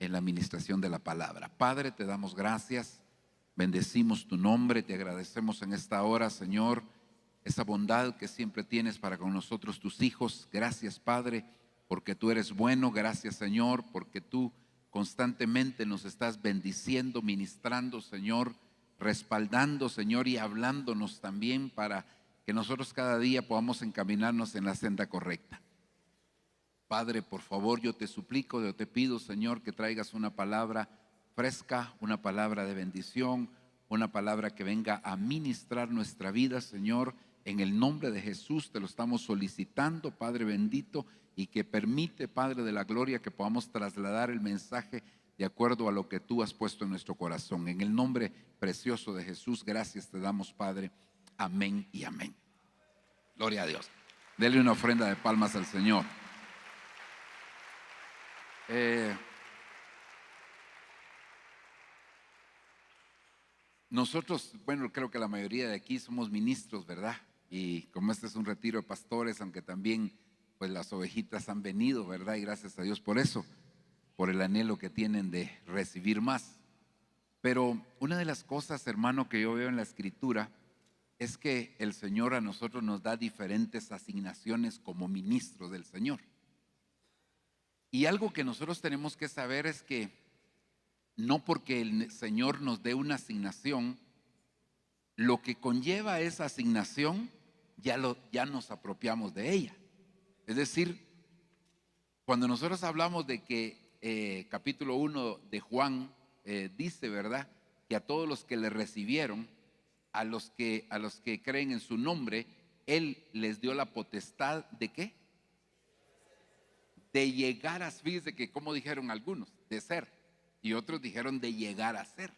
en la administración de la palabra. Padre, te damos gracias, bendecimos tu nombre, te agradecemos en esta hora, Señor, esa bondad que siempre tienes para con nosotros, tus hijos. Gracias, Padre, porque tú eres bueno. Gracias, Señor, porque tú constantemente nos estás bendiciendo, ministrando, Señor, respaldando, Señor, y hablándonos también para que nosotros cada día podamos encaminarnos en la senda correcta. Padre, por favor, yo te suplico, yo te pido, Señor, que traigas una palabra fresca, una palabra de bendición, una palabra que venga a ministrar nuestra vida, Señor. En el nombre de Jesús te lo estamos solicitando, Padre bendito, y que permite, Padre de la gloria, que podamos trasladar el mensaje de acuerdo a lo que tú has puesto en nuestro corazón. En el nombre precioso de Jesús, gracias te damos, Padre. Amén y amén. Gloria a Dios. Dele una ofrenda de palmas al Señor. Nosotros, bueno, creo que la mayoría de aquí somos ministros, ¿verdad? Y como este es un retiro de pastores, aunque también pues las ovejitas han venido, ¿verdad? Y gracias a Dios por eso, por el anhelo que tienen de recibir más. Pero una de las cosas, hermano, que yo veo en la Escritura es que el Señor a nosotros nos da diferentes asignaciones como ministros del Señor. Y algo que nosotros tenemos que saber es que no porque el Señor nos dé una asignación, lo que conlleva esa asignación ya nos apropiamos de ella. Es decir, cuando nosotros hablamos de que capítulo 1 de Juan dice, ¿verdad?, que a todos los que le recibieron, a los que creen en su nombre, Él les dio la potestad ¿de qué? De llegar a, fíjense que como dijeron algunos, de ser, y otros dijeron de llegar a ser.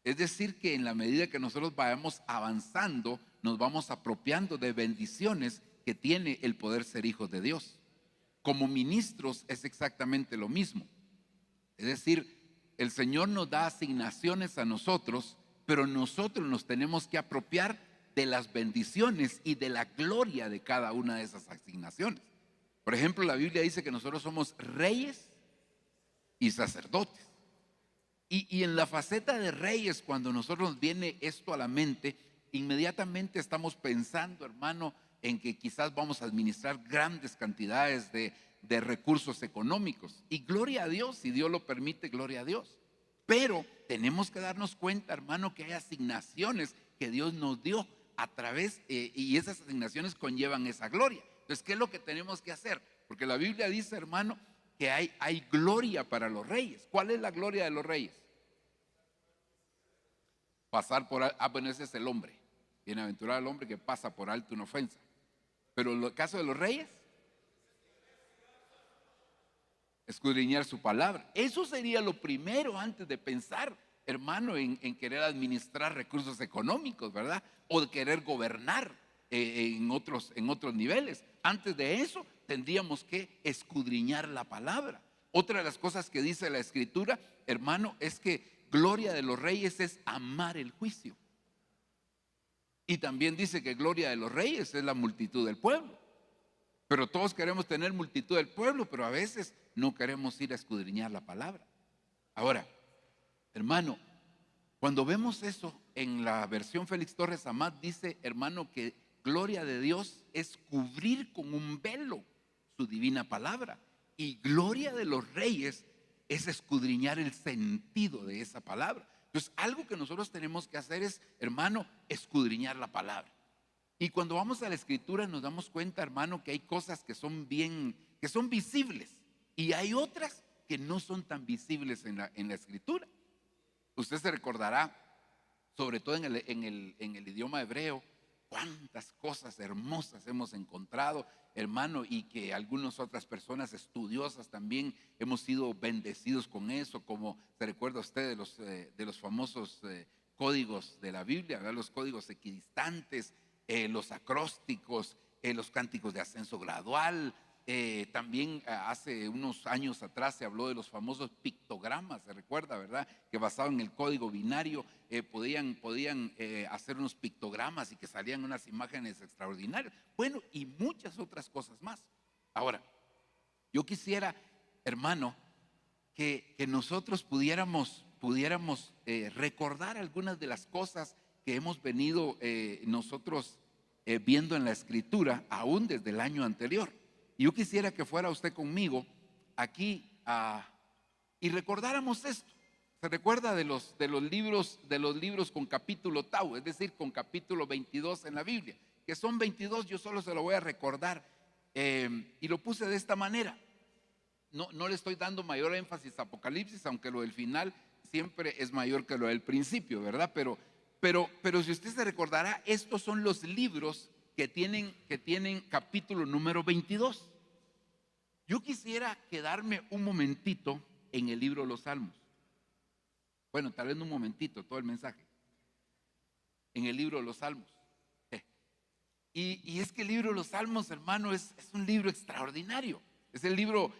Es decir, que en la medida que nosotros vayamos avanzando, nos vamos apropiando de bendiciones que tiene el poder ser hijos de Dios. Como ministros es exactamente lo mismo. Es decir, el Señor nos da asignaciones a nosotros, pero nosotros nos tenemos que apropiar de las bendiciones y de la gloria de cada una de esas asignaciones. Por ejemplo, la Biblia dice que nosotros somos reyes y sacerdotes. Y en la faceta de reyes, cuando nosotros nos viene esto a la mente, inmediatamente estamos pensando, hermano, en que quizás vamos a administrar grandes cantidades de recursos económicos. Y gloria a Dios, si Dios lo permite, gloria a Dios. Pero tenemos que darnos cuenta, hermano, que hay asignaciones que Dios nos dio a través, y esas asignaciones conllevan esa gloria. Entonces, ¿qué es lo que tenemos que hacer? Porque la Biblia dice, hermano, que hay gloria para los reyes. ¿Cuál es la gloria de los reyes? Pasar por alto. Bueno, ese es el hombre. Bienaventurado el hombre que pasa por alto una ofensa. Pero en el caso de los reyes, escudriñar su palabra. Eso sería lo primero antes de pensar, hermano, en querer administrar recursos económicos, ¿verdad? O de querer gobernar en otros niveles. Antes de eso, tendríamos que escudriñar la palabra. Otra de las cosas que dice la Escritura, hermano, es que gloria de los reyes es amar el juicio. Y también dice que gloria de los reyes es la multitud del pueblo. Pero todos queremos tener multitud del pueblo, pero a veces no queremos ir a escudriñar la palabra. Ahora, hermano, cuando vemos eso en la versión Félix Torres Amat, dice, hermano, que gloria de Dios es cubrir con un velo su divina palabra. Y gloria de los reyes es escudriñar el sentido de esa palabra. Entonces, algo que nosotros tenemos que hacer es, hermano, escudriñar la palabra. Y cuando vamos a la Escritura nos damos cuenta, hermano, que hay cosas que son visibles y hay otras que no son tan visibles en la Escritura. Usted se recordará, sobre todo en el idioma hebreo, cuántas cosas hermosas hemos encontrado, hermano, y que algunas otras personas estudiosas también hemos sido bendecidos con eso, como se recuerda usted de los famosos códigos de la Biblia, ¿verdad? Los códigos equidistantes, los acrósticos, los cánticos de ascenso gradual. También hace unos años atrás se habló de los famosos pictogramas, se recuerda, ¿verdad? Que basado en el código binario podían hacer unos pictogramas y que salían unas imágenes extraordinarias. Bueno, y muchas otras cosas más. Ahora, yo quisiera, hermano, que nosotros pudiéramos recordar algunas de las cosas que hemos venido nosotros viendo en la Escritura, aún desde el año anterior. Y yo quisiera que fuera usted conmigo aquí y recordáramos esto. Se recuerda de los libros con capítulo tau, es decir, con capítulo 22 en la Biblia, que son 22. Yo solo se lo voy a recordar y lo puse de esta manera. No le estoy dando mayor énfasis a Apocalipsis, aunque lo del final siempre es mayor que lo del principio, ¿verdad? Pero si usted se recordará, estos son los libros que tienen capítulo número 22. Yo quisiera quedarme un momentito en el libro de los Salmos. Bueno, tal vez no un momentito, todo el mensaje. En el libro de los Salmos. Y es que el libro de los Salmos, hermano, es un libro extraordinario. Es el libro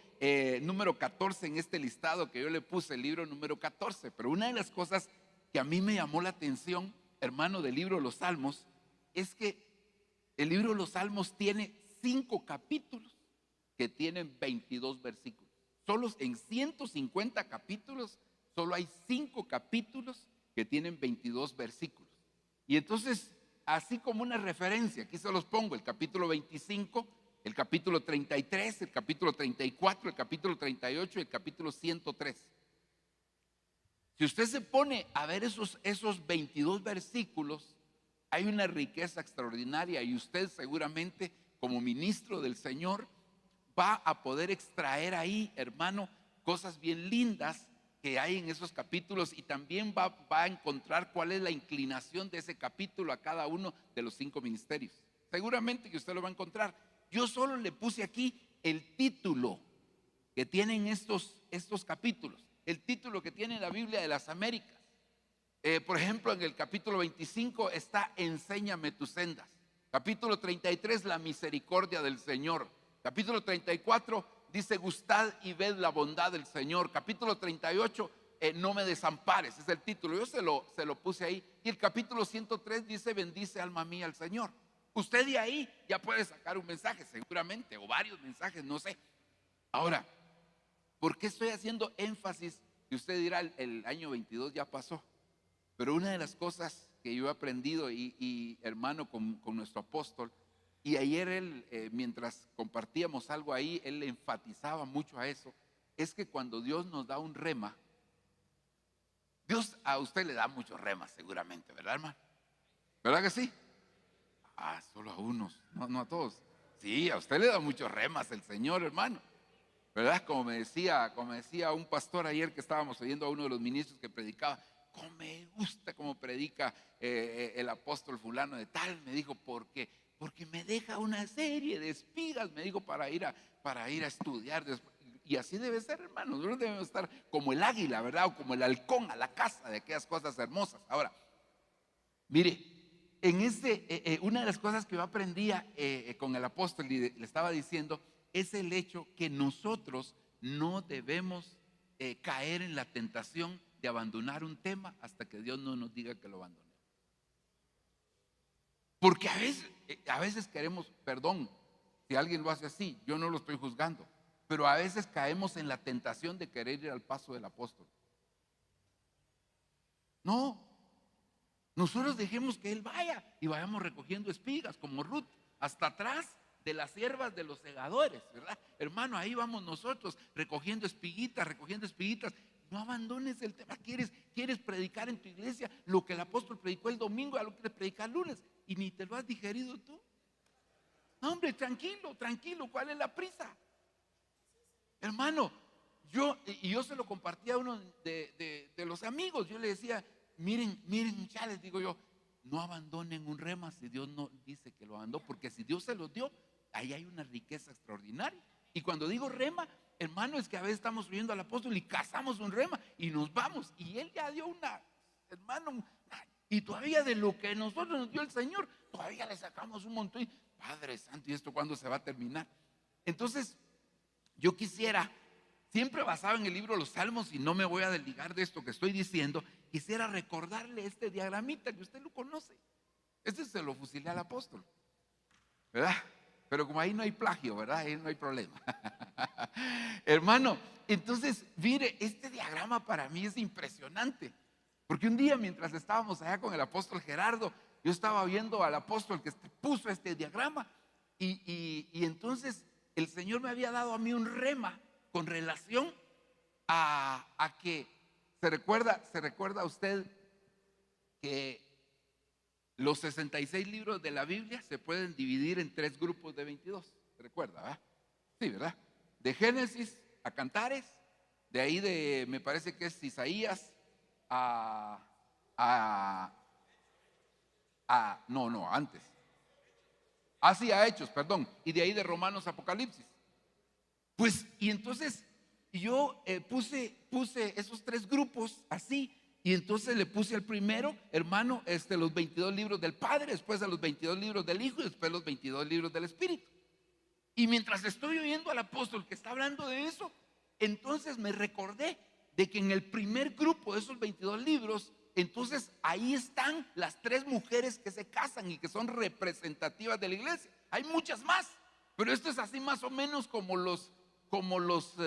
número 14 en este listado que yo le puse, el libro número 14. Pero una de las cosas que a mí me llamó la atención, hermano, del libro de los Salmos, es que el libro de los Salmos tiene 5 capítulos que tienen 22 versículos. Solo en 150 capítulos, solo hay 5 capítulos que tienen 22 versículos. Y entonces, así como una referencia, aquí se los pongo: el capítulo 25, el capítulo 33, el capítulo 34, el capítulo 38 y el capítulo 103. Si usted se pone a ver esos 22 versículos, hay una riqueza extraordinaria, y usted seguramente, como ministro del Señor, va a poder extraer ahí, hermano, cosas bien lindas que hay en esos capítulos, y también va a encontrar cuál es la inclinación de ese capítulo a cada uno de los 5 ministerios. Seguramente que usted lo va a encontrar. Yo solo le puse aquí el título que tienen estos capítulos, el título que tiene la Biblia de las Américas. Por ejemplo, en el capítulo 25 está Enséñame tus sendas. Capítulo 33, la misericordia del Señor. Capítulo 34 dice: gustad y ved la bondad del Señor. Capítulo 38, no me desampares, es el título. Yo se lo puse ahí. Y el capítulo 103 dice: bendice alma mía al Señor. Usted de ahí ya puede sacar un mensaje seguramente, o varios mensajes, no sé. Ahora, ¿por qué estoy haciendo énfasis? Y usted dirá, el año 22 ya pasó. Pero una de las cosas que yo he aprendido, y hermano, con nuestro apóstol, y ayer él, mientras compartíamos algo ahí, él enfatizaba mucho a eso, es que cuando Dios nos da un rema, Dios a usted le da muchos remas seguramente, ¿verdad, hermano? ¿Verdad que sí? Solo a unos, no a todos. Sí, a usted le da muchos remas el Señor, hermano, ¿verdad? Como me decía un pastor ayer que estábamos oyendo a uno de los ministros que predicaba: cómo me gusta cómo predica el apóstol fulano de tal. Me dijo: porque me deja una serie de espigas, me dijo, para ir a estudiar después. Y así debe ser, hermano. Nosotros debemos estar como el águila, ¿verdad? O como el halcón a la caza de aquellas cosas hermosas. Ahora, mire, una de las cosas que yo aprendía con el apóstol, y le estaba diciendo, es el hecho que nosotros no debemos caer en la tentación de abandonar un tema hasta que Dios no nos diga que lo abandonemos. Porque a veces queremos, perdón si alguien lo hace así, yo no lo estoy juzgando, pero a veces caemos en la tentación de querer ir al paso del apóstol. No, nosotros dejemos que él vaya y vayamos recogiendo espigas como Ruth, hasta atrás de las hierbas de los segadores, ¿verdad? Hermano, ahí vamos nosotros recogiendo espiguitas. No abandones el tema. ¿Quieres predicar en tu iglesia lo que el apóstol predicó el domingo? Ya lo quieres predicar el lunes y ni te lo has digerido tú. No, hombre, tranquilo, ¿cuál es la prisa? Hermano, yo se lo compartía a uno de los amigos. Yo le decía: miren, ya les digo yo, no abandonen un rema si Dios no dice que lo abandonó, porque si Dios se lo dio, ahí hay una riqueza extraordinaria. Y cuando digo rema, hermano, es que a veces estamos subiendo al apóstol y cazamos un rema y nos vamos, y él ya dio hermano, y todavía de lo que nosotros nos dio el Señor, todavía le sacamos un montón. Padre Santo, ¿y esto cuándo se va a terminar? Entonces, yo quisiera, siempre basado en el libro de los Salmos, y no me voy a desligar de esto que estoy diciendo, quisiera recordarle este diagramita que usted lo conoce. Este se lo fusilé al apóstol, ¿verdad? Pero como ahí no hay plagio, ¿verdad? Ahí no hay problema. Hermano, entonces, mire, este diagrama para mí es impresionante. Porque un día mientras estábamos allá con el apóstol Gerardo, yo estaba viendo al apóstol que puso este diagrama y entonces el Señor me había dado a mí un rema con relación a que se recuerda usted que los 66 libros de la Biblia se pueden dividir en 3 grupos de 22. ¿Se recuerda, verdad? Sí, ¿verdad? De Génesis a Cantares, de ahí me parece que es Isaías a, no, antes. Así a Hechos, perdón. Y de ahí de Romanos a Apocalipsis. Pues, y entonces yo puse esos 3 grupos así. Y entonces le puse al primero, hermano, los 22 libros del Padre, después a los 22 libros del Hijo y después los 22 libros del Espíritu. Y mientras estoy oyendo al apóstol que está hablando de eso, entonces me recordé de que en el primer grupo de esos 22 libros, entonces ahí están las 3 mujeres que se casan y que son representativas de la iglesia. Hay muchas más, pero esto es así más o menos como los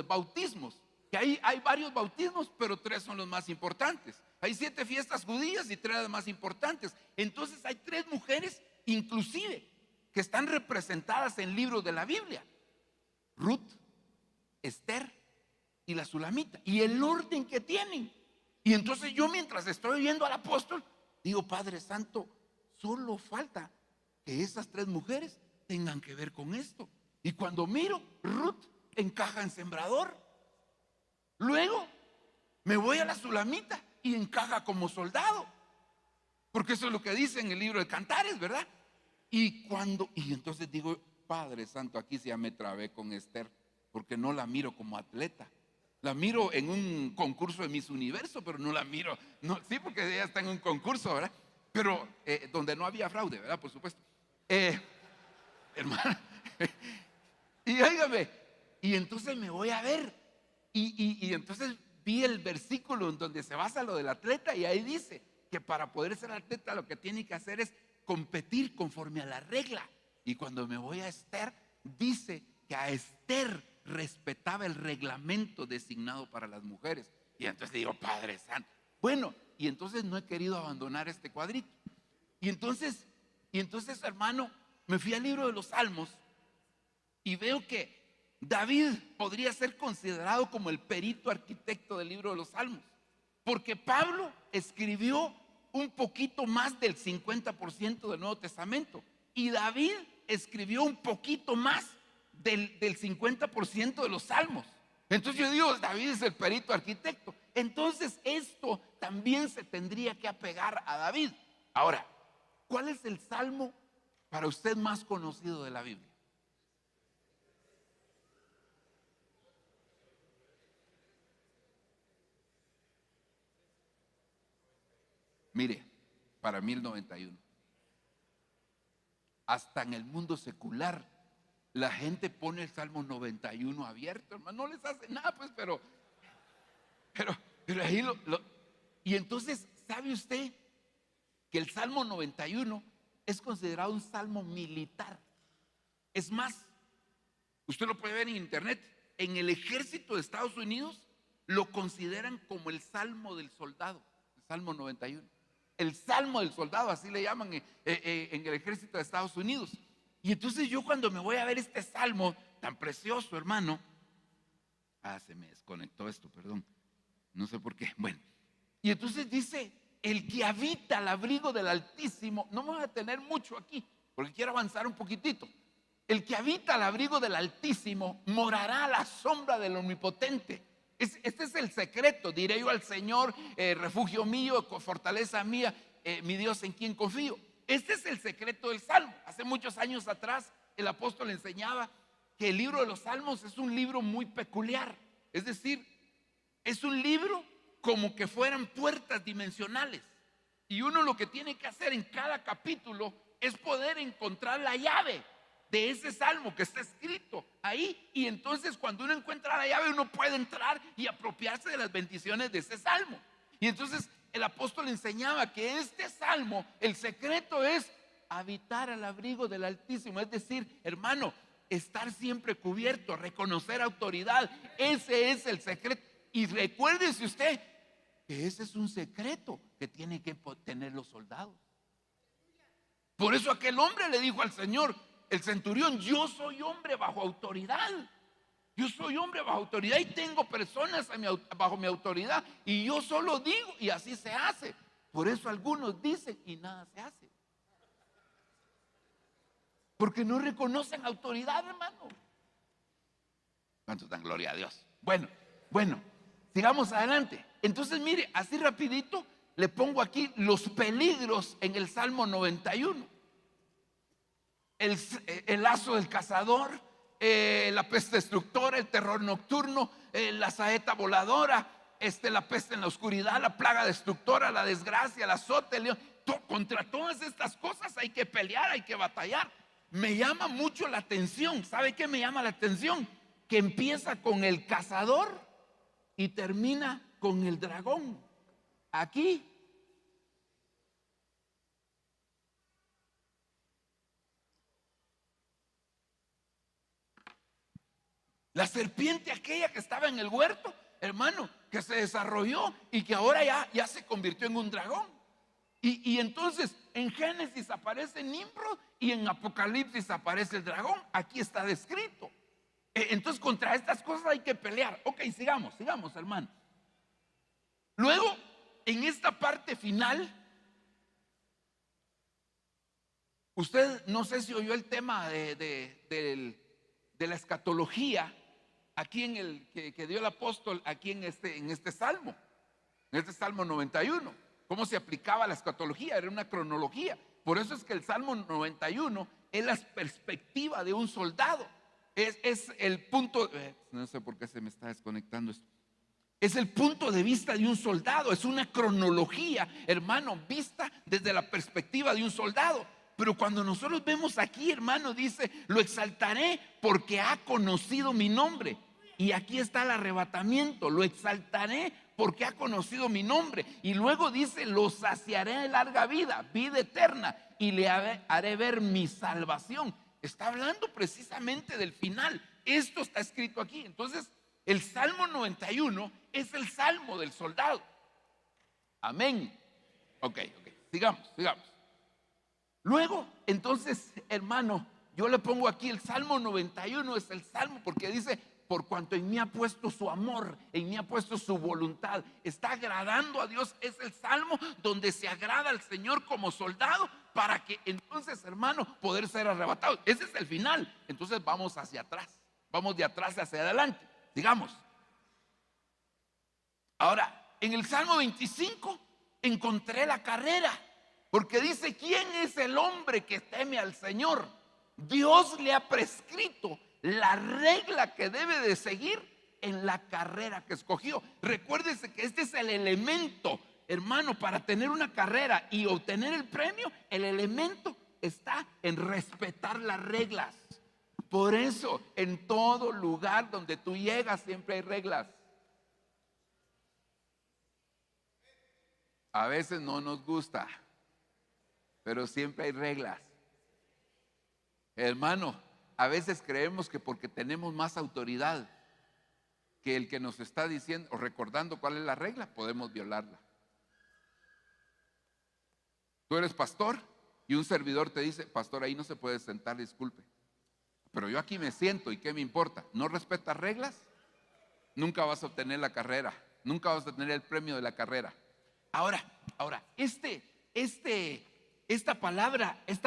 bautismos, que hay varios bautismos, pero 3 son los más importantes. Hay 7 fiestas judías y 3 las más importantes. Entonces hay 3 mujeres inclusive que están representadas en libros de la Biblia: Ruth, Esther y la Sulamita, y el orden que tienen. Y entonces yo, mientras estoy oyendo al apóstol, digo: Padre Santo, solo falta que esas 3 mujeres tengan que ver con esto. Y cuando miro, Ruth encaja en sembrador. Luego me voy a la Sulamita y encaja como soldado, porque eso es lo que dice en el libro de Cantares, ¿verdad? Y entonces digo: Padre Santo, aquí sí ya me trabé con Esther, porque no la miro como atleta. La miro en un concurso de Miss Universo, pero no la miro, no, sí, porque ella está en un concurso, ¿verdad? Pero donde no había fraude, ¿verdad? Por supuesto. Hermano, y óigame, y entonces me voy a ver, y entonces vi el versículo en donde se basa lo del atleta, y ahí dice que para poder ser atleta lo que tiene que hacer es competir conforme a la regla. Y cuando me voy a Esther, dice que a Esther respetaba el reglamento designado para las mujeres. Y entonces digo: Padre Santo. Bueno, y entonces no he querido abandonar este cuadrito. Y entonces, hermano, me fui al libro de los Salmos y veo que David podría ser considerado como el perito arquitecto del libro de los Salmos, porque Pablo escribió un poquito más del 50% del Nuevo Testamento y David escribió un poquito más del 50% de los Salmos. Entonces yo digo: David es el perito arquitecto. Entonces esto también se tendría que apegar a David. Ahora, ¿cuál es el salmo para usted más conocido de la Biblia? Mire, para mí el 91. Hasta en el mundo secular la gente pone el Salmo 91 abierto, hermano. No les hace nada, pues, pero ahí y entonces, ¿sabe usted que el Salmo 91 es considerado un salmo militar? Es más, usted lo puede ver en internet. En el ejército de Estados Unidos lo consideran como el salmo del soldado, el Salmo 91. El salmo del soldado, así le llaman en el ejército de Estados Unidos. Y entonces yo, cuando me voy a ver este salmo tan precioso, hermano, se me desconectó esto, perdón, no sé por qué. Bueno, y entonces dice: el que habita al abrigo del Altísimo. No me voy a detener mucho aquí, porque quiero avanzar un poquitito. El que habita al abrigo del Altísimo morará a la sombra del Omnipotente. Este es el secreto. Diré yo al Señor: refugio mío, fortaleza mía, mi Dios en quien confío. Este es el secreto del Salmo. Hace muchos años atrás el apóstol enseñaba que el libro de los Salmos es un libro muy peculiar. Es decir, es un libro como que fueran puertas dimensionales. Y uno lo que tiene que hacer en cada capítulo es poder encontrar la llave de ese salmo que está escrito ahí. Y entonces, cuando uno encuentra la llave, uno puede entrar y apropiarse de las bendiciones de ese salmo. Y entonces el apóstol enseñaba que este salmo, el secreto es habitar al abrigo del Altísimo. Es decir, hermano, estar siempre cubierto, reconocer autoridad. Ese es el secreto. Y recuérdese usted que ese es un secreto que tienen que tener los soldados. Por eso aquel hombre le dijo al Señor, el centurión: yo soy hombre bajo autoridad. Yo soy hombre bajo autoridad y tengo personas bajo mi autoridad, y yo solo digo y así se hace. Por eso algunos dicen y nada se hace, porque no reconocen autoridad, hermano. ¿Cuántos dan gloria a Dios? Bueno, sigamos adelante. Entonces mire, así rapidito le pongo aquí los peligros en el Salmo 91. El lazo del cazador, la peste destructora, el terror nocturno, la saeta voladora, la peste en la oscuridad, la plaga destructora, la desgracia, el azote, el león. Contra todas estas cosas hay que pelear, hay que batallar. Me llama mucho la atención. ¿Sabe qué me llama la atención? Que empieza con el cazador y termina con el dragón. Aquí la serpiente aquella que estaba en el huerto, hermano, que se desarrolló y que ahora ya se convirtió en un dragón. Y entonces en Génesis aparece Nimrod y en Apocalipsis aparece el dragón. Aquí está descrito. Entonces contra estas cosas hay que pelear. Ok, sigamos, hermano. Luego, en esta parte final, usted no sé si oyó el tema de la escatología aquí en el que dio el apóstol aquí en este salmo, en este Salmo 91. Cómo se aplicaba la escatología, era una cronología. Por eso es que el Salmo 91 es la perspectiva de un soldado. Es el punto, no sé por qué se me está desconectando esto. Es el punto de vista de un soldado, es una cronología, hermano, vista desde la perspectiva de un soldado. Pero cuando nosotros vemos aquí, hermano, dice: lo exaltaré porque ha conocido mi nombre. Y aquí está el arrebatamiento: lo exaltaré porque ha conocido mi nombre. Y luego dice: lo saciaré de larga vida, vida eterna, y le haré ver mi salvación. Está hablando precisamente del final. Esto está escrito aquí. Entonces, el Salmo 91 es el salmo del soldado. Amén. Ok, sigamos. Luego, entonces, hermano, yo le pongo aquí el Salmo 91, es el salmo porque dice: por cuanto en mí ha puesto su amor, en mí ha puesto su voluntad. Está agradando a Dios. Es el salmo donde se agrada al Señor como soldado, para que entonces, hermano, poder ser arrebatado. Ese es el final. Entonces vamos hacia atrás, vamos de atrás hacia adelante. Digamos, ahora en el Salmo 25 encontré la carrera, porque dice: ¿quién es el hombre que teme al Señor? Dios le ha prescrito la regla que debe de seguir en la carrera que escogió. Recuérdese que este es el elemento, hermano, para tener una carrera y obtener el premio. El elemento está en respetar las reglas. Por eso, en todo lugar donde tú llegas siempre hay reglas. A veces no nos gusta, pero siempre hay reglas. Hermano, a veces creemos que porque tenemos más autoridad que el que nos está diciendo o recordando cuál es la regla, podemos violarla. Tú eres pastor y un servidor te dice: pastor, ahí no se puede sentar, disculpe. Pero yo aquí me siento, ¿y qué me importa? ¿No respetas reglas? Nunca vas a obtener la carrera, nunca vas a obtener el premio de la carrera. Ahora, esta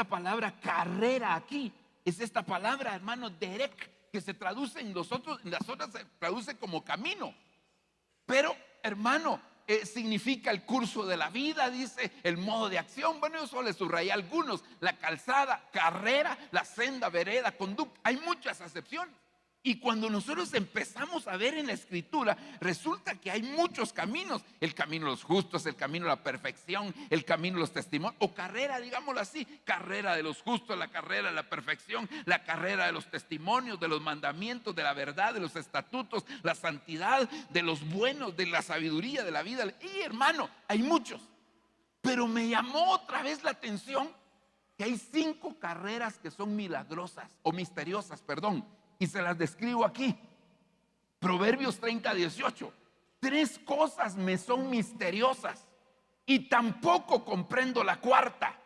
palabra carrera aquí, es esta palabra, hermano, derek, que se traduce en las otras se traduce como camino. Pero, hermano, significa el curso de la vida, dice, el modo de acción. Bueno, yo solo le subrayé algunos: la calzada, carrera, la senda, vereda, conducta. Hay muchas acepciones. Y cuando nosotros empezamos a ver en la escritura, resulta que hay muchos caminos: el camino de los justos, el camino de la perfección, el camino de los testimonios, o carrera, digámoslo así: carrera de los justos, la carrera de la perfección, la carrera de los testimonios, de los mandamientos, de la verdad, de los estatutos, la santidad, de los buenos, de la sabiduría, de la vida. Y hermano, hay muchos. Pero me llamó otra vez la atención que hay 5 carreras que son milagrosas o misteriosas, perdón, y se las describo aquí. Proverbios 30:18. 3 cosas me son misteriosas y tampoco comprendo la cuarta.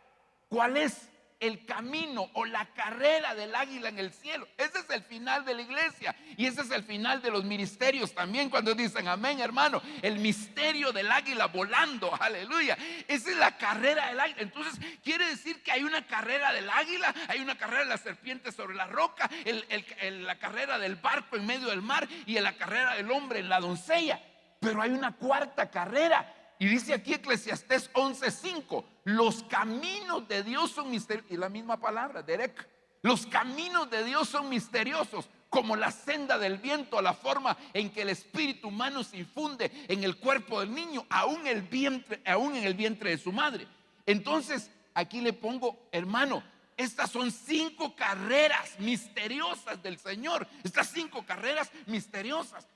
¿Cuál es? El camino o la carrera del águila en el cielo. Ese es el final de la iglesia y ese es el final de los ministerios también, cuando dicen amén, hermano. El misterio del águila volando, aleluya. Esa es la carrera del águila. Entonces quiere decir que hay una carrera del águila, hay una carrera de la serpiente sobre la roca, la carrera del barco en medio del mar y la carrera del hombre en la doncella. Pero hay una cuarta carrera. Y dice aquí Eclesiastés 11:5, los caminos de Dios son misteriosos. Y la misma palabra, Derek. Los caminos de Dios son misteriosos, como la senda del viento, la forma en que el espíritu humano se infunde en el cuerpo del niño, aún en el vientre de su madre. Entonces, aquí le pongo, hermano, estas son 5 carreras misteriosas del Señor. Estas 5 carreras misteriosas.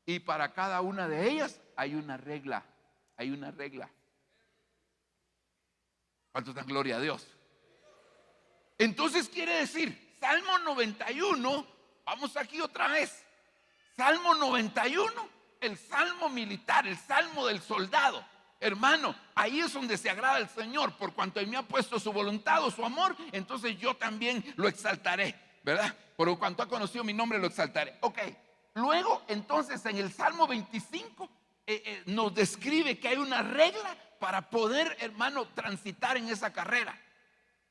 Y para cada una de ellas hay una regla. Hay una regla. ¿Cuánto dan gloria a Dios? Entonces quiere decir, Salmo 91, vamos aquí otra vez. Salmo 91, el salmo militar, el salmo del soldado. Hermano, ahí es donde se agrada el Señor, por cuanto Él me ha puesto su voluntad o su amor, entonces yo también lo exaltaré, ¿verdad? Por cuanto ha conocido mi nombre, lo exaltaré. Ok, luego entonces en el Salmo 25 nos describe que hay una regla para poder, hermano, transitar en esa carrera.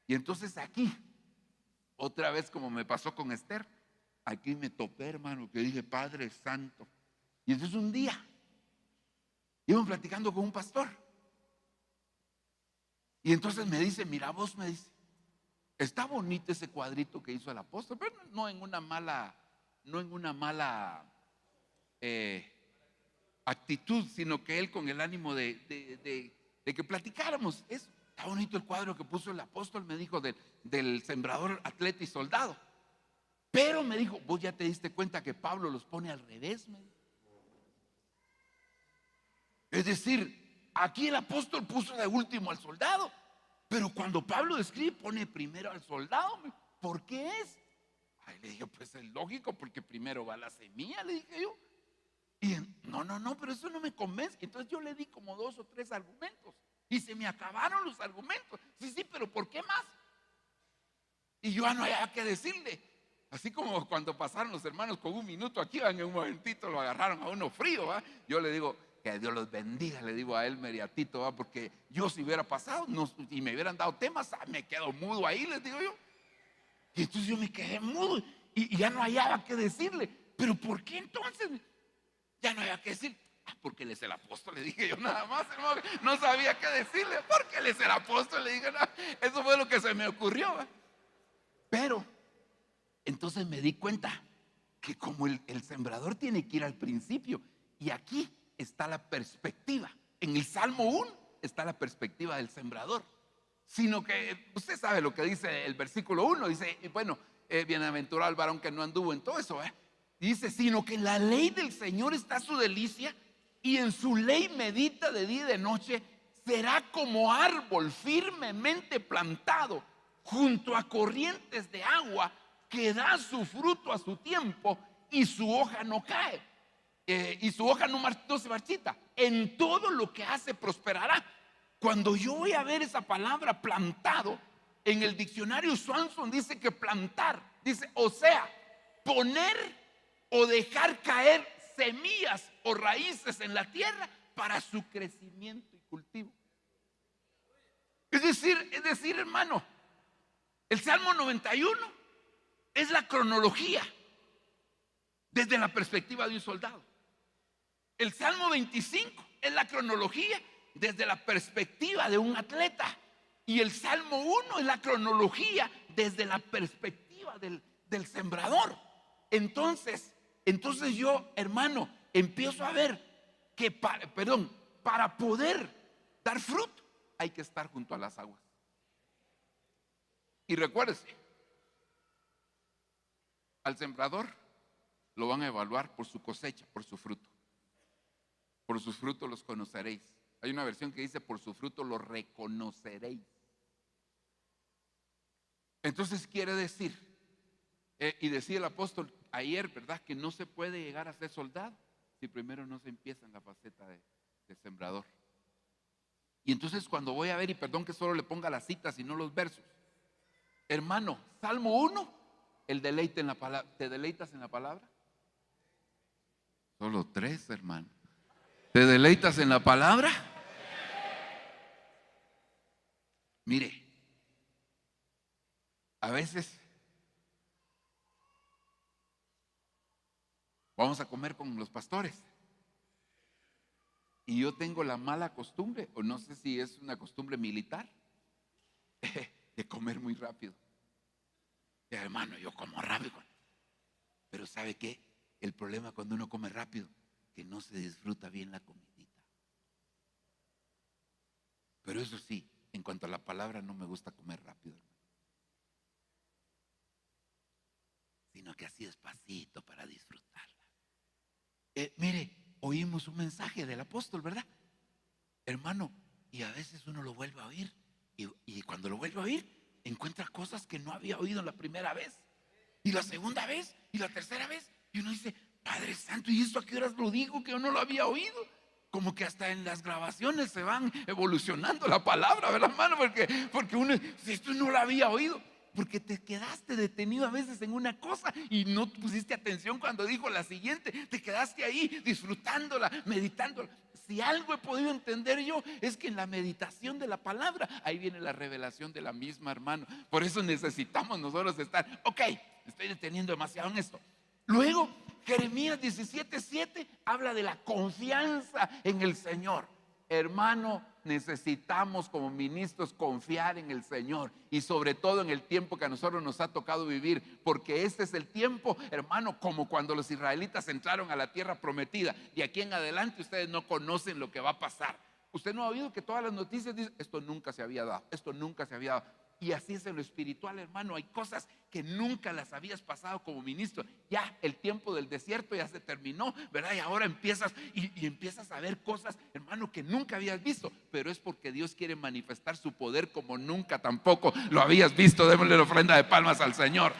Y entonces aquí, otra vez como me pasó con Esther, aquí me topé, hermano, que dije, Padre Santo. Y entonces un día iban platicando con un pastor. Y entonces me dice, mira vos, me dice, está bonito ese cuadrito que hizo el apóstol, pero no en una mala actitud, sino que él con el ánimo de que platicáramos. Está bonito el cuadro que puso el apóstol, me dijo, del sembrador, atleta y soldado. Pero me dijo, vos ya te diste cuenta que Pablo los pone al revés, me dijo. Es decir, aquí el apóstol puso de último al soldado, pero cuando Pablo describe pone primero al soldado. ¿Por qué es? Ahí le dije, pues es lógico, porque primero va la semilla, le dije yo. Y no, pero eso no me convence. Entonces yo le di como 2 o 3 argumentos y se me acabaron los argumentos. Sí, pero ¿por qué más? Y yo ya no había que decirle. Así como cuando pasaron los hermanos con un minuto aquí, en un momentito lo agarraron a uno frío, ¿va? Yo le digo, que Dios los bendiga, le digo a Elmer y a Tito, ¿va? Porque yo si hubiera pasado y me hubieran dado temas, me quedo mudo ahí, les digo yo. Y entonces yo me quedé mudo y ya no hallaba que decirle. ¿Pero por qué entonces? Ya no había que decir. Porque él es el apóstol, le dije yo nada más, hermano. No sabía qué decirle. Porque él es el apóstol, le dije nada. Eso fue lo que se me ocurrió, ¿va? Pero entonces me di cuenta que como el sembrador tiene que ir al principio, y aquí está la perspectiva. En el Salmo 1 está la perspectiva del sembrador. Sino que usted sabe lo que dice el versículo 1. Dice, bueno, bienaventurado el varón que no anduvo en todo eso, Dice, sino que en la ley del Señor está su delicia, y en su ley medita de día y de noche. Será como árbol firmemente plantado junto a corrientes de agua, que da su fruto a su tiempo, y su hoja no cae, y su hoja no se marchita. En todo lo que hace prosperará. Cuando yo voy a ver esa palabra plantado, en el diccionario Swanson dice que plantar, dice, o sea, poner o dejar caer semillas o raíces en la tierra para su crecimiento y cultivo. Es decir, hermano, el Salmo 91 es la cronología desde la perspectiva de un soldado. El Salmo 25 es la cronología desde la perspectiva de un atleta. Y el Salmo 1 es la cronología desde la perspectiva del sembrador. Entonces yo, hermano, empiezo a ver que para poder dar fruto hay que estar junto a las aguas. Y recuérdese, al sembrador lo van a evaluar por su cosecha, por su fruto. Por sus frutos los conoceréis. Hay una versión que dice, por su fruto los reconoceréis. Entonces quiere decir, y decía el apóstol ayer, ¿verdad? Que no se puede llegar a ser soldado si primero no se empieza en la faceta de sembrador. Y entonces cuando voy a ver, y perdón que solo le ponga las citas y no los versos, hermano, Salmo 1, el deleite en la palabra. ¿Te deleitas en la palabra? Solo 3, hermano. ¿Te deleitas en la palabra? Mire, a veces vamos a comer con los pastores y yo tengo la mala costumbre, o no sé si es una costumbre militar, de comer muy rápido. Y, hermano, yo como rápido, pero ¿sabe qué? El problema cuando uno come rápido, que no se disfruta bien la comidita. Pero eso sí, en cuanto a la palabra, no me gusta comer rápido, sino que así despacito para disfrutarla. Mire, oímos un mensaje del apóstol, ¿verdad? Hermano, y a veces uno lo vuelve a oír, y cuando lo vuelve a oír, encuentra cosas que no había oído la primera vez, y la segunda vez, y la tercera vez, y uno dice, Padre Santo, ¿y esto a qué horas lo digo que yo no lo había oído? Como que hasta en las grabaciones se van evolucionando la palabra, ¿verdad, hermano? Porque uno, si esto no lo había oído, porque te quedaste detenido a veces en una cosa y no pusiste atención cuando dijo la siguiente, te quedaste ahí disfrutándola, meditándola. Si algo he podido entender yo, es que en la meditación de la palabra, ahí viene la revelación de la misma, hermano. Por eso necesitamos nosotros estar, ok, estoy deteniendo demasiado en esto. Luego, Jeremías 17:7 habla de la confianza en el Señor. Hermano, necesitamos como ministros confiar en el Señor, y sobre todo en el tiempo que a nosotros nos ha tocado vivir, porque este es el tiempo, hermano, como cuando los israelitas entraron a la tierra prometida. De aquí en adelante ustedes no conocen lo que va a pasar. Usted no ha oído que todas las noticias dicen, esto nunca se había dado, esto nunca se había dado. Y así es en lo espiritual, hermano. Hay cosas que nunca las habías pasado como ministro. Ya el tiempo del desierto ya se terminó, ¿verdad? Y ahora empiezas y empiezas a ver cosas, hermano, que nunca habías visto. Pero es porque Dios quiere manifestar su poder como nunca tampoco lo habías visto. Démosle la ofrenda de palmas al Señor.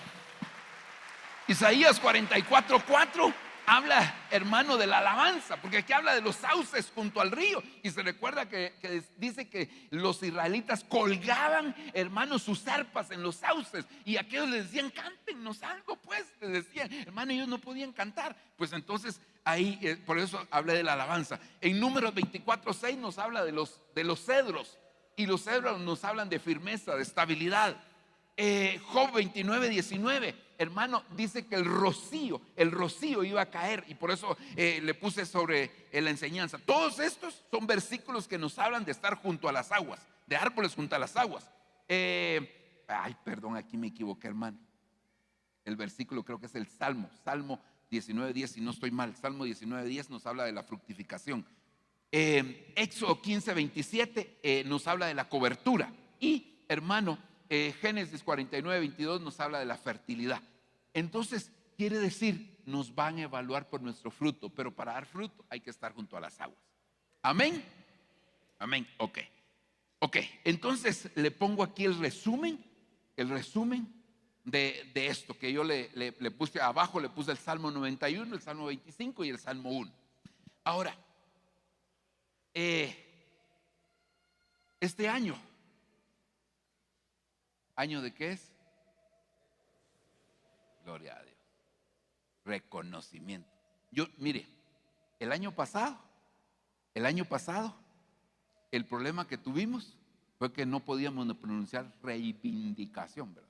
Isaías 44:4 habla, hermano, de la alabanza, porque aquí habla de los sauces junto al río. Y se recuerda que dice que los israelitas colgaban, hermano, sus arpas en los sauces, y aquellos les decían, cántenos algo, pues, les decían, hermano, ellos no podían cantar. Pues entonces ahí, por eso habla de la alabanza. En Números 24:6 nos habla de los cedros, y los cedros nos hablan de firmeza, de estabilidad. Job 29:19, hermano, dice que el rocío iba a caer, y por eso le puse sobre la enseñanza. Todos estos son versículos que nos hablan de estar junto a las aguas, de árboles junto a las aguas. Perdón, aquí me equivoqué, hermano. El versículo creo que es el Salmo 19:10, si no estoy mal. Salmo 19:10 nos habla de la fructificación. Éxodo 15:27 nos habla de la cobertura. Y, hermano, Génesis 49:22 nos habla de la fertilidad. Entonces quiere decir, nos van a evaluar por nuestro fruto, pero para dar fruto hay que estar junto a las aguas. Amén. Amén. Ok. Entonces le pongo aquí el resumen de esto que yo le puse abajo. Le puse el Salmo 91, el Salmo 25 y el Salmo 1. Ahora, este ¿año de qué es? Gloria a Dios. Reconocimiento. Mire, el año pasado, el problema que tuvimos fue que no podíamos pronunciar reivindicación, ¿verdad?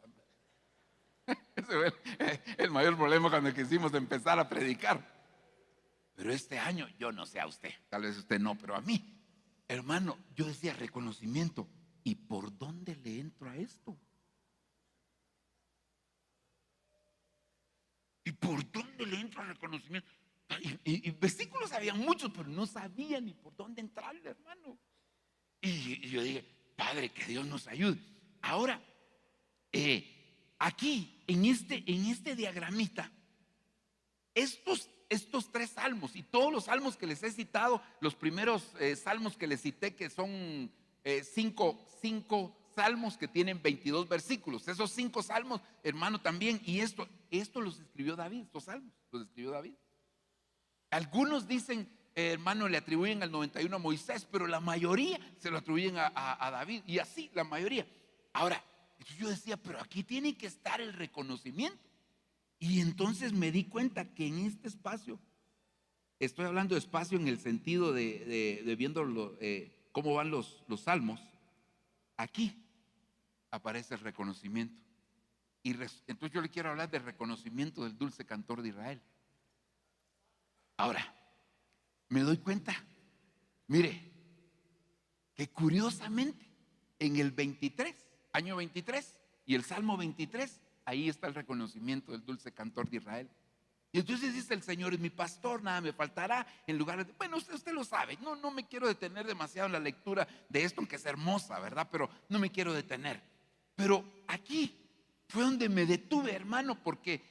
Ese fue el mayor problema cuando quisimos empezar a predicar. Pero este año, yo no sé a usted, tal vez usted no, pero a mí, hermano, yo decía reconocimiento. ¿Y por dónde le entro a esto? ¿Y por dónde le entro al reconocimiento? Y versículos había muchos, pero no sabía ni por dónde entrarle, hermano. Y yo dije, Padre, que Dios nos ayude. Ahora, aquí, en este diagramita, estos 3 salmos y todos los salmos que les he citado, los primeros salmos que les cité, que son 5, 6 salmos que tienen 22 versículos. Esos 5 salmos, hermano, también. Y esto los escribió David, estos salmos los escribió David. Algunos dicen, hermano, le atribuyen al 91 a Moisés, pero la mayoría se lo atribuyen a David. Y así, la mayoría. Ahora, yo decía, pero aquí tiene que estar el reconocimiento. Y entonces me di cuenta que en este espacio, estoy hablando de espacio en el sentido de viendo cómo van los salmos, aquí aparece el reconocimiento. Y entonces yo le quiero hablar del reconocimiento del dulce cantor de Israel. Ahora, me doy cuenta, mire, que curiosamente en el 23, año 23 y el Salmo 23, ahí está el reconocimiento del dulce cantor de Israel. Y entonces dice: el Señor es mi pastor, nada me faltará. En lugar de, bueno, usted lo sabe, no me quiero detener demasiado en la lectura de esto, aunque es hermosa, ¿verdad? Pero no me quiero detener. Pero aquí fue donde me detuve, hermano, porque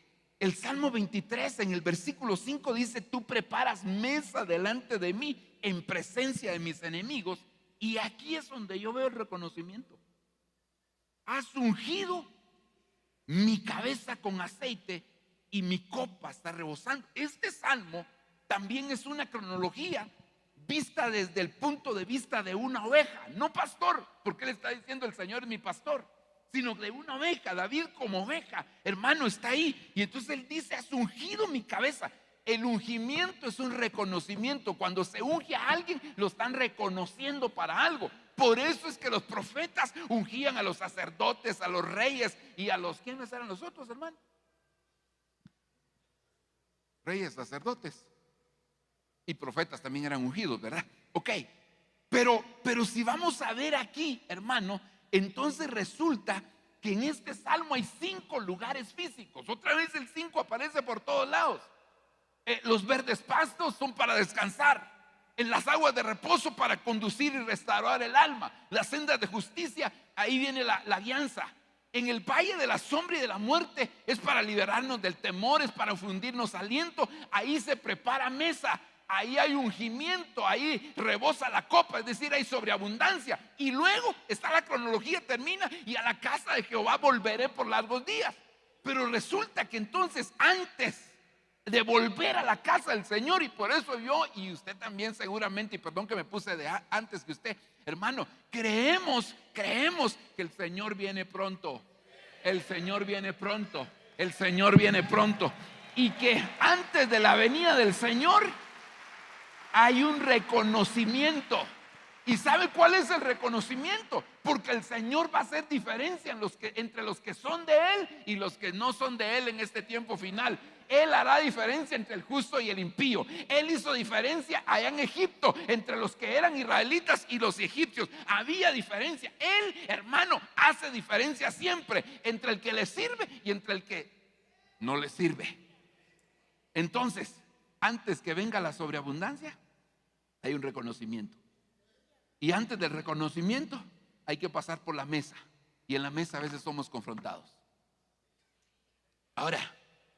el Salmo 23 en el versículo 5 dice: tú preparas mesa delante de mí en presencia de mis enemigos. Y aquí es donde yo veo el reconocimiento. Has ungido mi cabeza con aceite y mi copa está rebosando. Este salmo también es una cronología vista desde el punto de vista de una oveja, no pastor, porque él está diciendo: el Señor es mi pastor, sino de una oveja. David como oveja, hermano, está ahí. Y entonces él dice: has ungido mi cabeza. El ungimiento es un reconocimiento. Cuando se unge a alguien, lo están reconociendo para algo. Por eso es que los profetas ungían a los sacerdotes, a los reyes y a los... ¿Quiénes eran los otros, hermano? Reyes, sacerdotes y profetas también eran ungidos, ¿verdad? Ok, pero si vamos a ver aquí, hermano, entonces resulta que en este salmo hay 5 lugares físicos. Otra vez el 5 aparece por todos lados. Los verdes pastos son para descansar. En las aguas de reposo para conducir y restaurar el alma. Las sendas de justicia, ahí viene la guianza. En el valle de la sombra y de la muerte es para liberarnos del temor, es para fundirnos aliento. Ahí se prepara mesa, ahí hay ungimiento, ahí rebosa la copa, es decir, hay sobreabundancia. Y luego está la cronología, termina: y a la casa de Jehová volveré por largos días. Pero resulta que entonces, antes de volver a la casa del Señor, y por eso yo y usted también seguramente, y perdón que me puse antes que usted, hermano, creemos que el Señor viene pronto. El Señor viene pronto. El Señor viene pronto. Y que antes de la venida del Señor hay un reconocimiento. ¿Y sabe cuál es el reconocimiento? Porque el Señor va a hacer diferencia entre los que son de Él y los que no son de Él en este tiempo final. Él hará diferencia entre el justo y el impío. Él hizo diferencia allá en Egipto entre los que eran israelitas y los egipcios. Había diferencia. Él, hermano, hace diferencia siempre entre el que le sirve y entre el que no le sirve. Entonces, antes que venga la sobreabundancia, hay un reconocimiento. Y antes del reconocimiento hay que pasar por la mesa. Y en la mesa a veces somos confrontados. Ahora,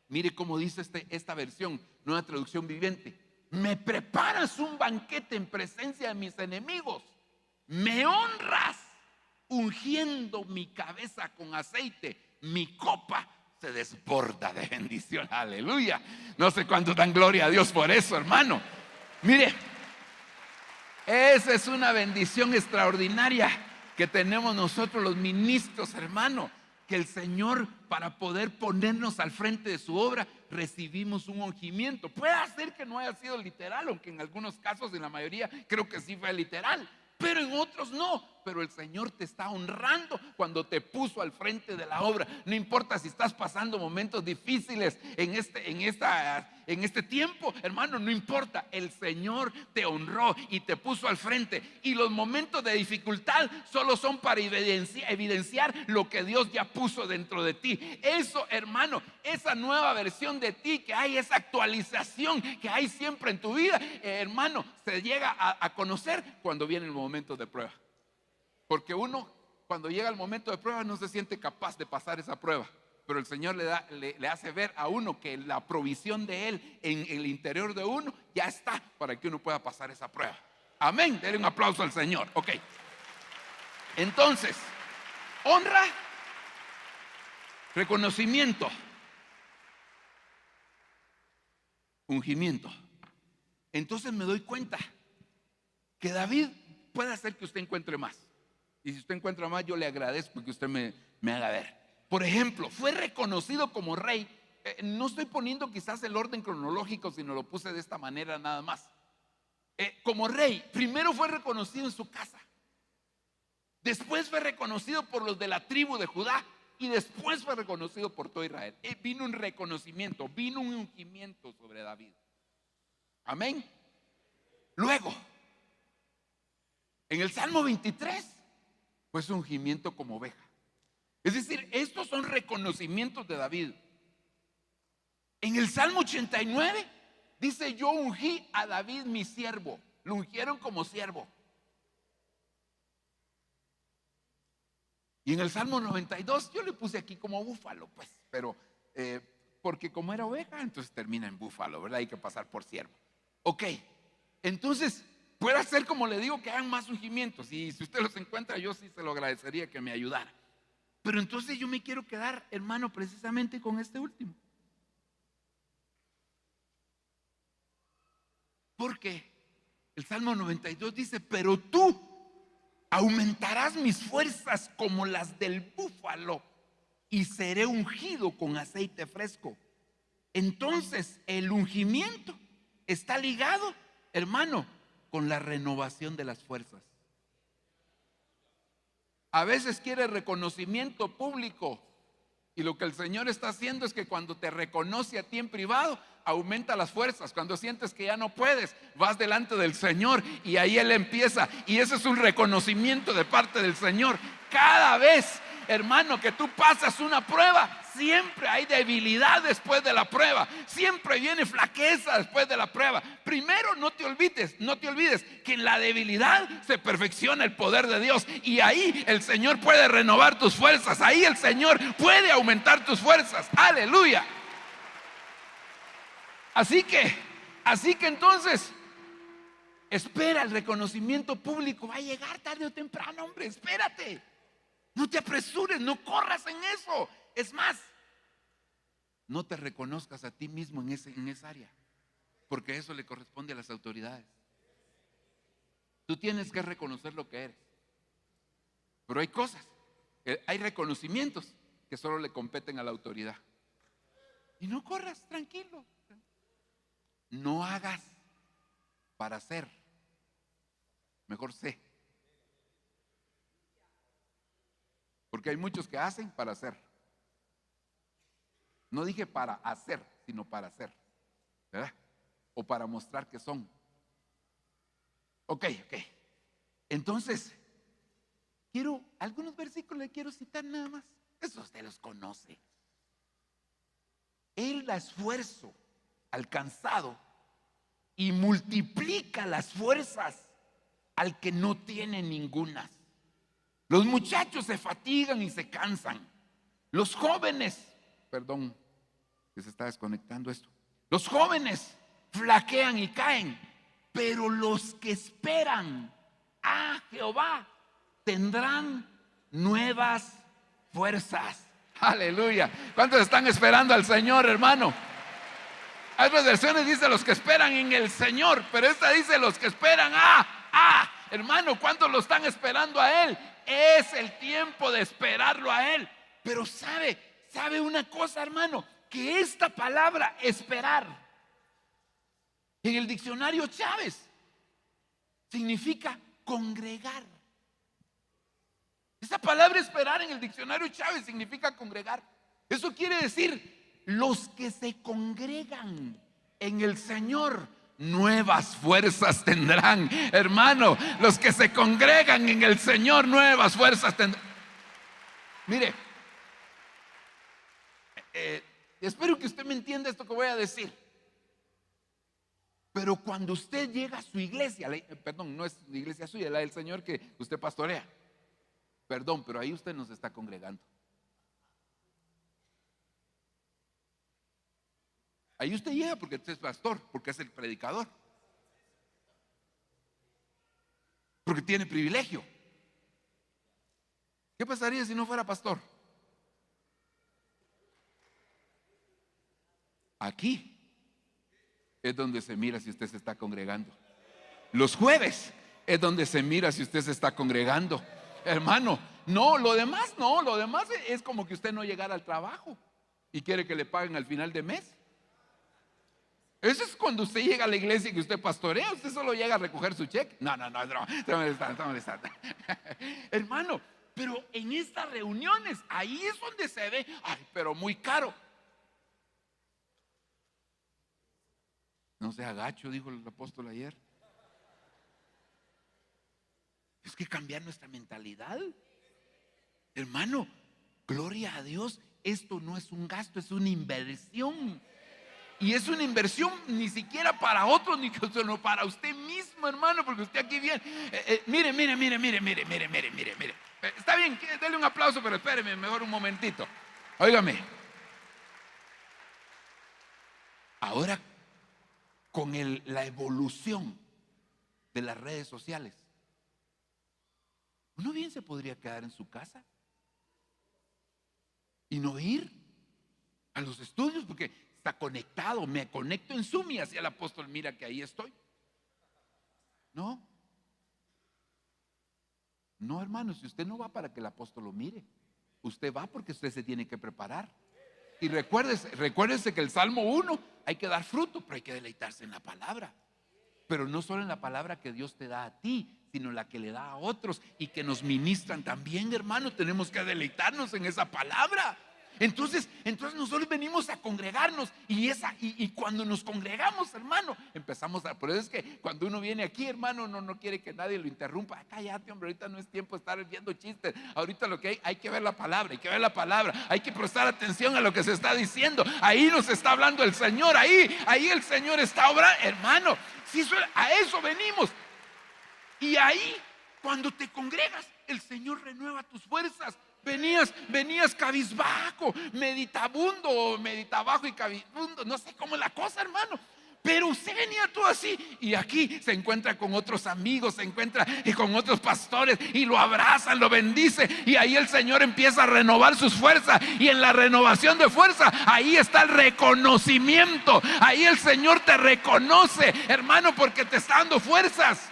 mire cómo dice esta versión, Nueva Traducción Viviente: me preparas un banquete en presencia de mis enemigos. Me honras ungiendo mi cabeza con aceite. Mi copa se desborda de bendición. Aleluya. No sé cuánto dan gloria a Dios por eso, hermano. Mire, esa es una bendición extraordinaria que tenemos nosotros los ministros, hermano. Que el Señor, para poder ponernos al frente de su obra, recibimos un ungimiento. Puede ser que no haya sido literal, aunque en algunos casos, en la mayoría, creo que sí fue literal, pero en otros no. Pero el Señor te está honrando cuando te puso al frente de la obra. No importa si estás pasando momentos difíciles en este tiempo, hermano, no importa. El Señor te honró y te puso al frente. Y los momentos de dificultad solo son para evidenciar lo que Dios ya puso dentro de ti. Eso, hermano, esa nueva versión de ti que hay, esa actualización que hay siempre en tu vida, hermano, se llega a conocer cuando viene el momento de prueba. Porque uno, cuando llega el momento de prueba, no se siente capaz de pasar esa prueba. Pero el Señor le hace ver a uno que la provisión de Él en el interior de uno ya está para que uno pueda pasar esa prueba. Amén. Denle un aplauso al Señor. Ok. Entonces, honra, reconocimiento, ungimiento. Entonces me doy cuenta que David puede hacer que usted encuentre más. Y si usted encuentra más, yo le agradezco que usted me haga ver. Por ejemplo, fue reconocido como rey. No estoy poniendo quizás el orden cronológico, sino lo puse de esta manera nada más. Como rey, primero fue reconocido en su casa. Después fue reconocido por los de la tribu de Judá. Y después fue reconocido por todo Israel. Vino un reconocimiento, vino un ungimiento sobre David. Amén. Luego, en el Salmo 23, fue su ungimiento como oveja. Es decir, estos son reconocimientos de David. En el Salmo 89, dice: yo ungí a David mi siervo. Lo ungieron como siervo. Y en el Salmo 92, yo le puse aquí como búfalo, pues, pero porque como era oveja, entonces termina en búfalo, ¿verdad? Hay que pasar por siervo. Ok, entonces puede ser, como le digo, que hagan más ungimientos. Y si usted los encuentra, yo sí se lo agradecería que me ayudara. Pero entonces yo me quiero quedar, hermano, precisamente con este último. Porque el Salmo 92 dice: pero tú aumentarás mis fuerzas como las del búfalo, y seré ungido con aceite fresco. Entonces el ungimiento está ligado, hermano, con la renovación de las fuerzas. A veces quiere reconocimiento público, y lo que el Señor está haciendo es que cuando te reconoce a ti en privado, aumenta las fuerzas. Cuando sientes que ya no puedes, vas delante del Señor y ahí Él empieza. Y ese es un reconocimiento de parte del Señor. Cada vez, hermano, que tú pasas una prueba, siempre hay debilidad después de la prueba. Siempre viene flaqueza después de la prueba. Primero, no te olvides que en la debilidad se perfecciona el poder de Dios. Y ahí el Señor puede renovar tus fuerzas. Ahí el Señor puede aumentar tus fuerzas. Aleluya. Así que entonces, espera, el reconocimiento público va a llegar tarde o temprano, hombre, espérate. No te apresures, no corras en eso. Es más, no te reconozcas a ti mismo en esa área, porque eso le corresponde a las autoridades. Tú tienes que reconocer lo que eres. Pero hay cosas, hay reconocimientos que solo le competen a la autoridad. Y no corras, tranquilo. No hagas para hacer, mejor sé. Porque hay muchos que hacen para hacer. No dije para hacer, sino para hacer, ¿verdad? O para mostrar que son. Ok. Entonces, algunos versículos le quiero citar nada más. Eso usted los conoce. Él da esfuerzo alcanzado y multiplica las fuerzas al que no tiene ninguna. Los muchachos se fatigan y se cansan. Los jóvenes, perdón, que se está desconectando esto. Los jóvenes flaquean y caen, pero los que esperan a Jehová tendrán nuevas fuerzas. Aleluya. ¿Cuántos están esperando al Señor, hermano? Hay otras versiones dice los que esperan en el Señor, pero esta dice los que esperan hermano, ¿cuántos lo están esperando a Él? Es el tiempo de esperarlo a Él. Pero sabe una cosa, hermano, que esta palabra esperar en el diccionario Chávez significa congregar. Esa palabra esperar en el diccionario Chávez significa congregar. Eso quiere decir los que se congregan en el Señor, nuevas fuerzas tendrán. Hermano, los que se congregan en el Señor, nuevas fuerzas tendrán. Mire, espero que usted me entienda esto que voy a decir. Pero cuando usted llega a su iglesia, perdón, no es la iglesia suya, la del Señor que usted pastorea. Perdón, pero ahí usted no se está congregando. Ahí usted llega porque usted es pastor, porque es el predicador, porque tiene privilegio. ¿Qué pasaría si no fuera pastor? Aquí es donde se mira si usted se está congregando. Los jueves es donde se mira si usted se está congregando. Hermano, no, lo demás no, lo demás es como que usted no llegara al trabajo y quiere que le paguen al final de mes. Eso es cuando usted llega a la iglesia y que usted pastorea, usted solo llega a recoger su cheque. No, está molestando. Hermano, pero en estas reuniones, ahí es donde se ve, ay, pero muy caro. No sea gacho, dijo el apóstol ayer. Es que cambiar nuestra mentalidad. Hermano, gloria a Dios, esto no es un gasto, es una inversión. Y es una inversión ni siquiera para otros, ni sino para usted mismo, hermano, porque usted aquí viene. Mire. Está bien, denle un aplauso, pero espéreme mejor un momentito. Óigame. Ahora, con la evolución de las redes sociales, uno bien se podría quedar en su casa y no ir a los estudios porque está conectado. Me conecto en Zoom y así el apóstol mira que ahí estoy. No, hermano, si usted no va para que el apóstol lo mire, usted va porque usted se tiene que preparar. Y recuérdese que el Salmo 1 hay que dar fruto, pero hay que deleitarse en la palabra. Pero no solo en la palabra que Dios te da a ti, sino la que le da a otros y que nos ministran también, hermano. Tenemos que deleitarnos en esa palabra. Entonces nosotros venimos a congregarnos y cuando nos congregamos, hermano, empezamos a, por eso es que cuando uno viene aquí, hermano, no quiere que nadie lo interrumpa. Cállate, hombre, ahorita no es tiempo de estar viendo chistes. Ahorita lo que hay que ver la palabra, hay que prestar atención a lo que se está diciendo. Ahí nos está hablando el Señor, ahí el Señor está obrando, hermano. Si a eso venimos. Y ahí, cuando te congregas, el Señor renueva tus fuerzas. Venías cabizbajo, meditabajo y cabizbundo, no sé cómo es la cosa, hermano. Pero usted venía todo así y aquí se encuentra con otros amigos, se encuentra con otros pastores y lo abrazan, lo bendice y ahí el Señor empieza a renovar sus fuerzas. Y en la renovación de fuerza, ahí está el reconocimiento. Ahí el Señor te reconoce, hermano, porque te está dando fuerzas.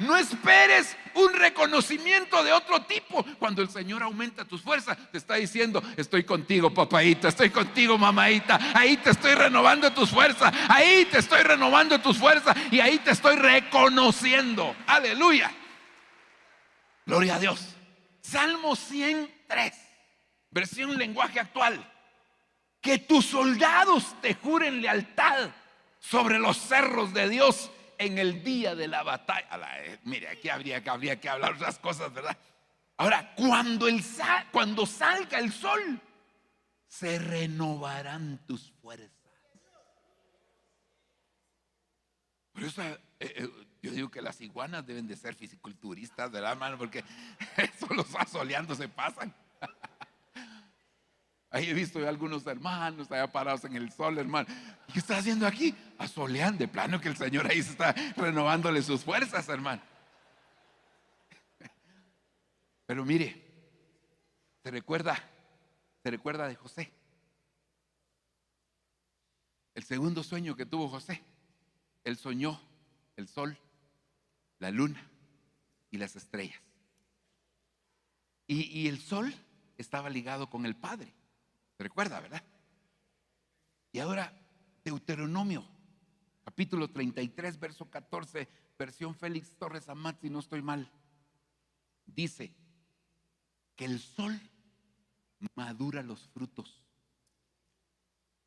No esperes un reconocimiento de otro tipo. Cuando el Señor aumenta tus fuerzas, te está diciendo: estoy contigo, papaita, estoy contigo, mamaita. Ahí te estoy renovando tus fuerzas, ahí te estoy renovando tus fuerzas y ahí te estoy reconociendo. Aleluya, gloria a Dios. Salmo 103, versión lenguaje actual. Que tus soldados te juren lealtad sobre los cerros de Dios en el día de la batalla. Mire, aquí habría que hablar otras cosas, ¿verdad? Ahora, cuando salga el sol, se renovarán tus fuerzas. Por eso yo digo que las iguanas deben de ser fisiculturistas, ¿verdad, hermano? Porque solo asoleando se pasan. Ahí he visto algunos hermanos allá parados en el sol, hermano. ¿Qué está haciendo aquí? Asoleando. De plano que el Señor ahí se está renovándole sus fuerzas, hermano. Pero mire, ¿se recuerda de José? El segundo sueño que tuvo José. Él soñó el sol, la luna y las estrellas. Y el sol estaba ligado con el Padre. ¿Se recuerda, verdad? Y ahora, Deuteronomio, capítulo 33, verso 14, versión Félix Torres Amat, si no estoy mal, dice que el sol madura los frutos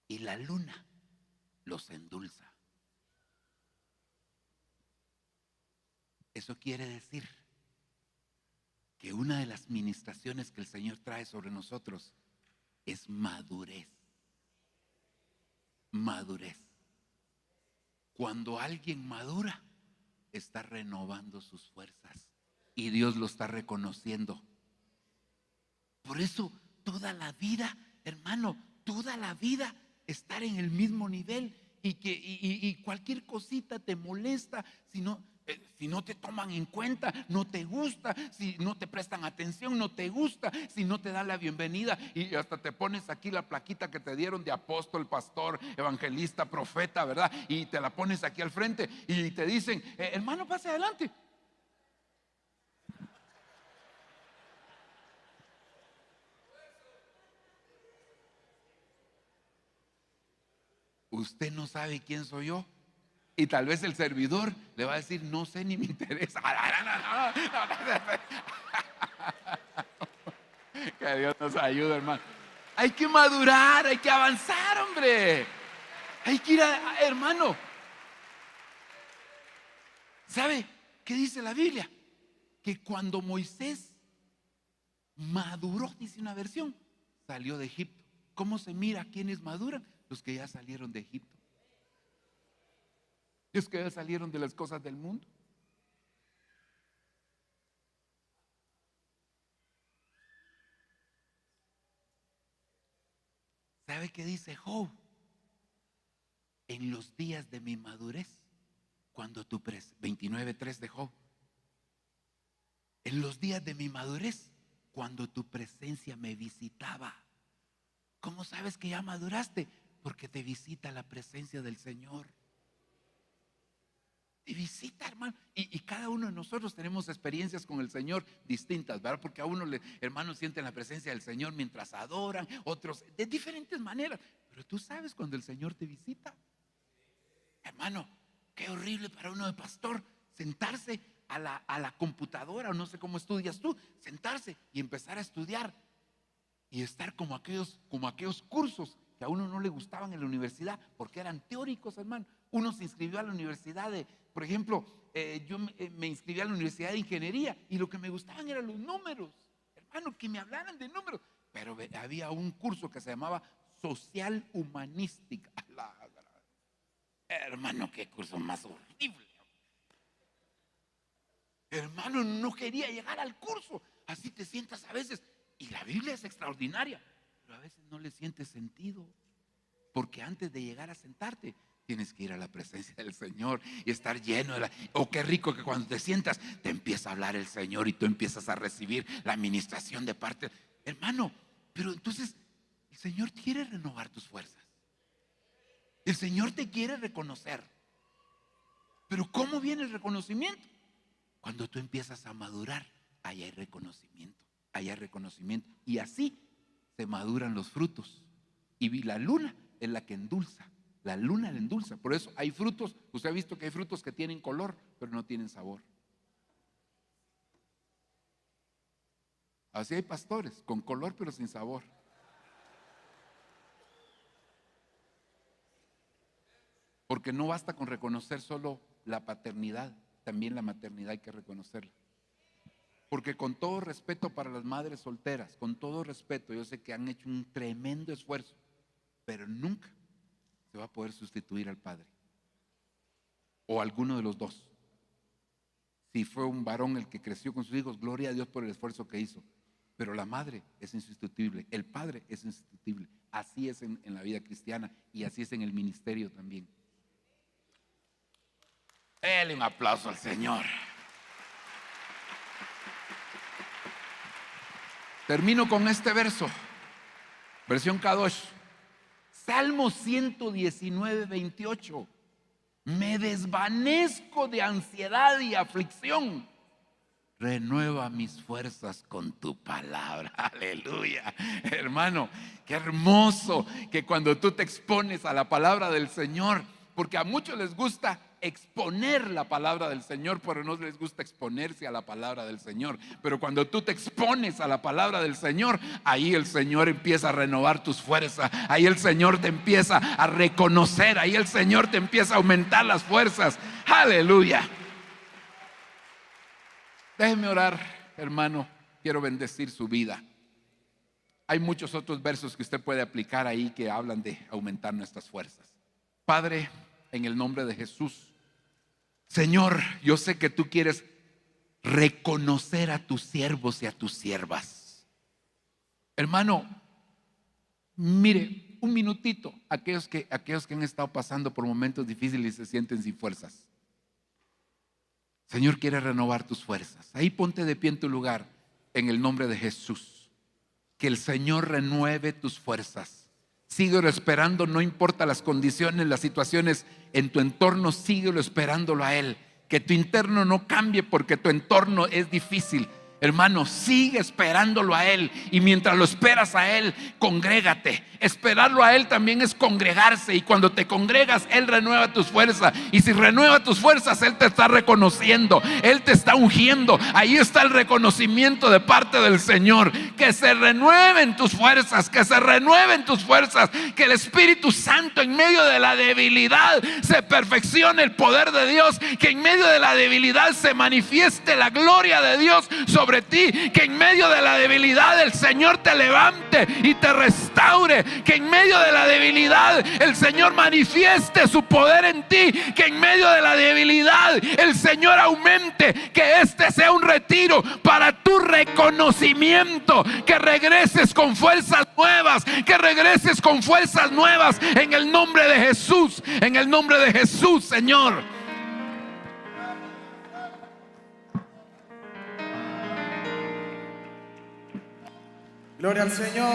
y la luna los endulza. Eso quiere decir que una de las ministraciones que el Señor trae sobre nosotros es madurez. Madurez. Cuando alguien madura, está renovando sus fuerzas y Dios lo está reconociendo. Por eso toda la vida, hermano, toda la vida estar en el mismo nivel y cualquier cosita te molesta, si Si no te toman en cuenta, no te gusta. Si no te prestan atención, no te gusta. Si no te dan la bienvenida y hasta te pones aquí la plaquita que te dieron de apóstol, pastor, evangelista, profeta, ¿verdad? Y te la pones aquí al frente y te dicen, hermano, pase adelante. Usted no sabe quién soy yo. Y tal vez el servidor le va a decir, no sé ni me interesa. Que Dios nos ayude, hermano. Hay que madurar, hay que avanzar, hombre. Hay que ir hermano. ¿Sabe qué dice la Biblia? Que cuando Moisés maduró, dice una versión, salió de Egipto. ¿Cómo se mira quiénes maduran? Los que ya salieron de Egipto. Los que ya salieron de las cosas del mundo. ¿Sabe qué dice Job? En los días de mi madurez, cuando tu 29:3 de Job. En los días de mi madurez, cuando tu presencia me visitaba. ¿Cómo sabes que ya maduraste? Porque te visita la presencia del Señor. Te visita, hermano. Y cada uno de nosotros tenemos experiencias con el Señor distintas, ¿verdad? Porque a uno, hermanos, sienten la presencia del Señor mientras adoran, otros de diferentes maneras. Pero tú sabes cuando el Señor te visita. Hermano, qué horrible para uno de pastor sentarse a la computadora, o no sé cómo estudias tú, sentarse y empezar a estudiar y estar como aquellos cursos que a uno no le gustaban en la universidad porque eran teóricos, hermano. Uno se inscribió a la universidad por ejemplo, yo me inscribí a la universidad de ingeniería y lo que me gustaban eran los números, hermano, que me hablaran de números. Pero había un curso que se llamaba social humanística. Hermano, qué curso más horrible. Hermano, no quería llegar al curso. Así te sientas a veces. Y la Biblia es extraordinaria, pero a veces no le sientes sentido. Porque antes de llegar a sentarte, tienes que ir a la presencia del Señor y estar lleno de qué rico que cuando te sientas, te empieza a hablar el Señor y tú empiezas a recibir la administración de parte. Hermano, pero entonces el Señor quiere renovar tus fuerzas. El Señor te quiere reconocer. Pero ¿cómo viene el reconocimiento? Cuando tú empiezas a madurar, ahí hay reconocimiento. Ahí hay reconocimiento. Y así se maduran los frutos. Y la luna es la que endulza. La luna la endulza. Por eso hay frutos. Usted ha visto que hay frutos que tienen color, pero no tienen sabor. Así hay pastores con color, pero sin sabor. Porque no basta con reconocer solo la paternidad, también la maternidad hay que reconocerla. Porque con todo respeto para las madres solteras, con todo respeto, yo sé que han hecho un tremendo esfuerzo, pero nunca se va a poder sustituir al padre o alguno de los dos. Si fue un varón el que creció con sus hijos, gloria a Dios por el esfuerzo que hizo. Pero la madre es insustituible, el padre es insustituible. Así es en la vida cristiana y así es en el ministerio también. Dele un aplauso al Señor. Termino con este verso, versión Kadosh, Salmo 119:28. Me desvanezco de ansiedad y aflicción. Renueva mis fuerzas con tu palabra. Aleluya. Hermano, qué hermoso que cuando tú te expones a la palabra del Señor, porque a muchos les gusta exponer la palabra del Señor, pero no les gusta exponerse a la palabra del Señor. Pero cuando tú te expones a la palabra del Señor, ahí el Señor empieza a renovar tus fuerzas. Ahí el Señor te empieza a reconocer. Ahí el Señor te empieza a aumentar las fuerzas. Aleluya. Déjeme orar, hermano. Quiero bendecir su vida. Hay muchos otros versos que usted puede aplicar ahí que hablan de aumentar nuestras fuerzas. Padre, en el nombre de Jesús, Señor, yo sé que tú quieres reconocer a tus siervos y a tus siervas. Hermano, mire, un minutito, aquellos que han estado pasando por momentos difíciles y se sienten sin fuerzas. Señor quiere renovar tus fuerzas. Ahí ponte de pie en tu lugar, en el nombre de Jesús. Que el Señor renueve tus fuerzas. Síguelo esperando, no importa las condiciones, las situaciones en tu entorno, síguelo esperándolo a Él. Que tu interno no cambie porque tu entorno es difícil. Hermano, sigue esperándolo a Él. Y mientras lo esperas a Él, congrégate. Esperarlo a Él también es congregarse. Y cuando te congregas, Él renueva tus fuerzas. Y si renueva tus fuerzas, Él te está reconociendo, Él te está ungiendo. Ahí está el reconocimiento de parte del Señor. Que se renueven tus fuerzas, que se renueven tus fuerzas. Que el Espíritu Santo en medio de la debilidad se perfeccione el poder de Dios. Que en medio de la debilidad se manifieste la gloria de Dios sobre ti. Que en medio de la debilidad el Señor te levante y te restaure. Que en medio de la debilidad el Señor manifieste su poder en ti. Que en medio de la debilidad el Señor aumente. Que este sea un retiro para tu reconocimiento. Que regreses con fuerzas nuevas. Que regreses con fuerzas nuevas en el nombre de Jesús. En el nombre de Jesús, Señor. Gloria al Señor.